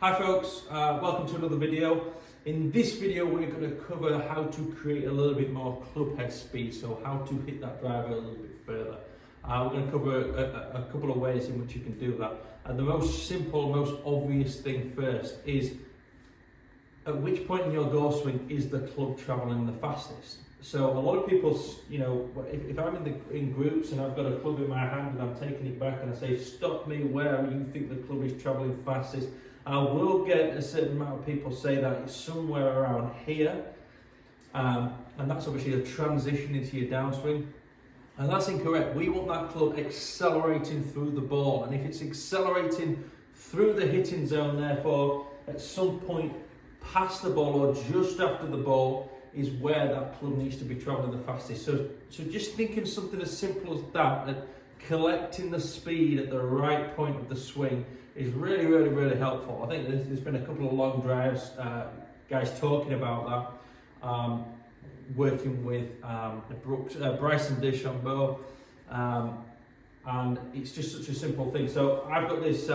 Hi folks, welcome to another video. In this video we're going to cover how to create a little bit more club head speed, so how to hit that driver a little bit further. We're going to cover a couple of ways in which you can do that. And the most simple, most obvious thing first is at which point in your golf swing is the club travelling the fastest. So a lot of people, you know, if I'm in groups and I've got a club in my hand and I'm taking it back and I say, stop me where you think the club is travelling fastest, I will get a certain amount of people say that it's somewhere around here. And that's obviously a transition into your downswing. And that's incorrect. We want that club accelerating through the ball. And if it's accelerating through the hitting zone, therefore, at some point past the ball or just after the ball is where that club needs to be travelling the fastest. So just thinking something as simple as that collecting the speed at the right point of the swing is really helpful. I think there's been a couple of long drives, guys talking about that, working with Bryson DeChambeau, and it's just such a simple thing. So I've got this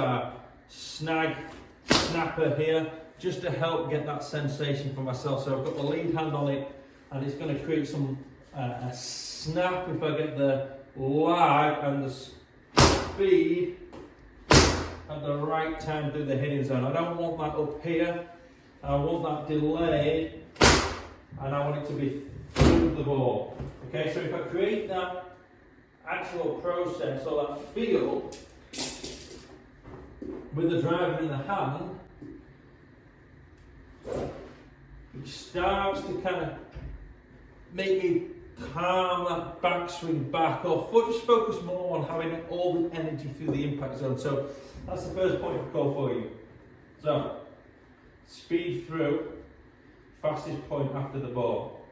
snapper here just to help get that sensation for myself. So I've got the lead hand on it and it's going to create some a snap if I get the lag and the speed at the right time through the hitting zone. I don't want that up here, I want that delayed, and I want it to be through the ball. Okay, so if I create that actual process or that feel with the driver in the hand, it starts to kind of make me calm that backswing back off, or just focus more on having all the energy through the impact zone. So that's the first point of call for you. So speed through, fastest point after the ball.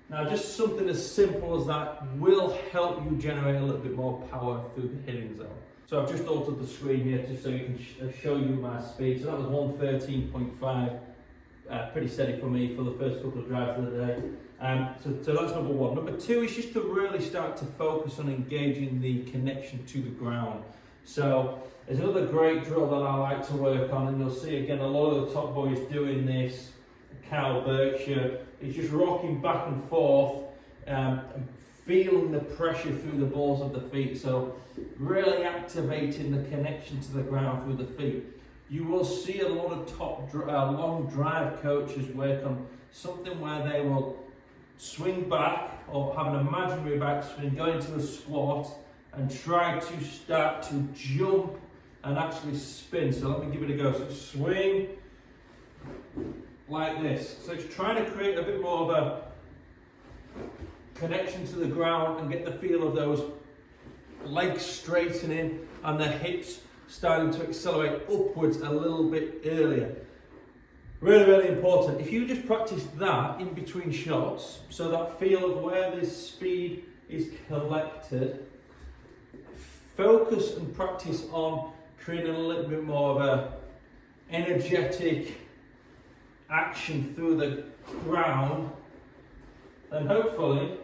Now just something as simple as that will help you generate a little bit more power through the hitting zone. So I've just altered the screen here just so you can show you my speed. So that was 113.5, pretty steady for me for the first couple of drives of the day. So that's number one. Number two is just to really start to focus on engaging the connection to the ground. So there's another great drill that I like to work on, and you'll see again a lot of the top boys doing this. Cal Berkshire is just rocking back and forth, feeling the pressure through the balls of the feet. So really activating the connection to the ground through the feet. You will see a lot of long drive coaches work on something where they will swing back or have an imaginary backswing, go into a squat and try to start to jump and actually spin. So let me give it a go. So swing like this. So it's trying to create a bit more of a connection to the ground and get the feel of those legs straightening and the hips starting to accelerate upwards a little bit earlier. Really important. If you just practice that in between shots, so that feel of where this speed is collected, focus and practice on creating a little bit more of a energetic action through the ground, then hopefully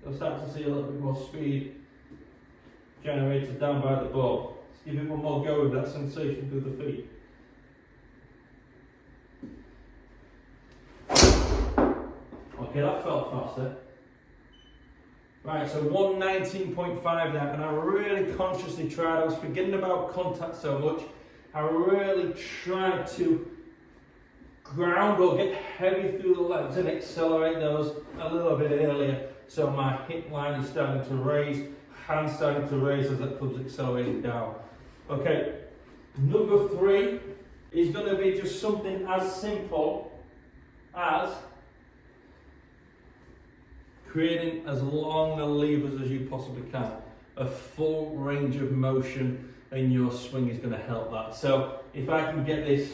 you'll start to see a little bit more speed generated down by the ball. Let's give it one more go with that sensation through the feet. Okay, that felt faster. Right, so 119.5 there, and I really consciously tried, I was forgetting about contact so much, I really tried to ground or get heavy through the legs and accelerate those a little bit earlier. So my hip line is starting to raise, hands starting to raise as the club's accelerating down. Okay, number three is going to be just something as simple as creating as long a levers as you possibly can. A full range of motion in your swing is going to help that. So if I can get this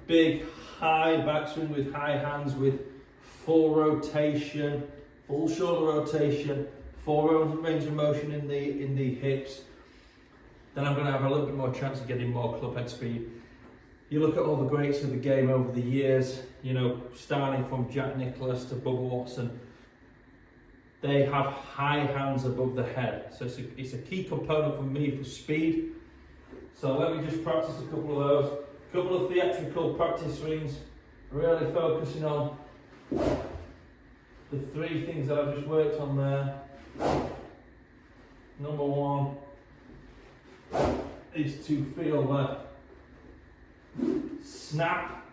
big high backswing with high hands with full rotation, full shoulder rotation, full range of motion in the hips, then I'm going to have a little bit more chance of getting more club head speed. You look at all the greats of the game over the years, you know, starting from Jack Nicklaus to Bubba Watson, they have high hands above the head. So it's a key component for me for speed. So let me just practice a couple of those. A couple of theatrical practice swings, really focusing on the three things that I've just worked on there. Number one is to feel the snap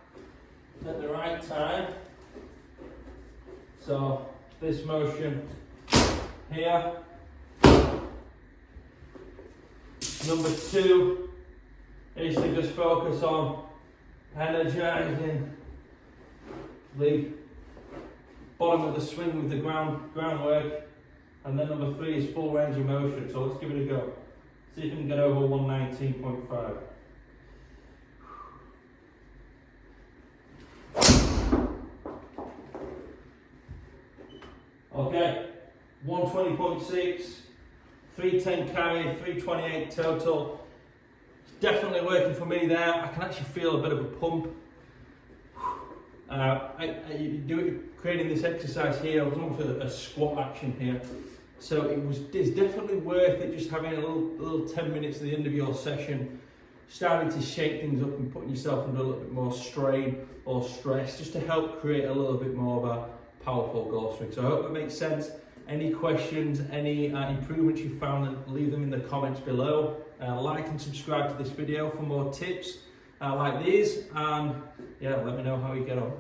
at the right time. So this motion here. Number two is to just focus on energizing the bottom of the swing with the groundwork. And then number three is full range of motion. So let's give it a go. See if you can get over 119.5. Okay, 120.6, 310 carry, 328 total. It's definitely working for me there. I can actually feel a bit of a pump. Creating this exercise here, I was almost a squat action here. So it's definitely worth it, just having a little 10 minutes at the end of your session, starting to shake things up and putting yourself under a little bit more strain or stress, just to help create a little bit more of a powerful goal swing. So I hope that makes sense. Any questions, any improvements you found, leave them in the comments below. Like and subscribe to this video for more tips like these, and yeah, let me know how you get on.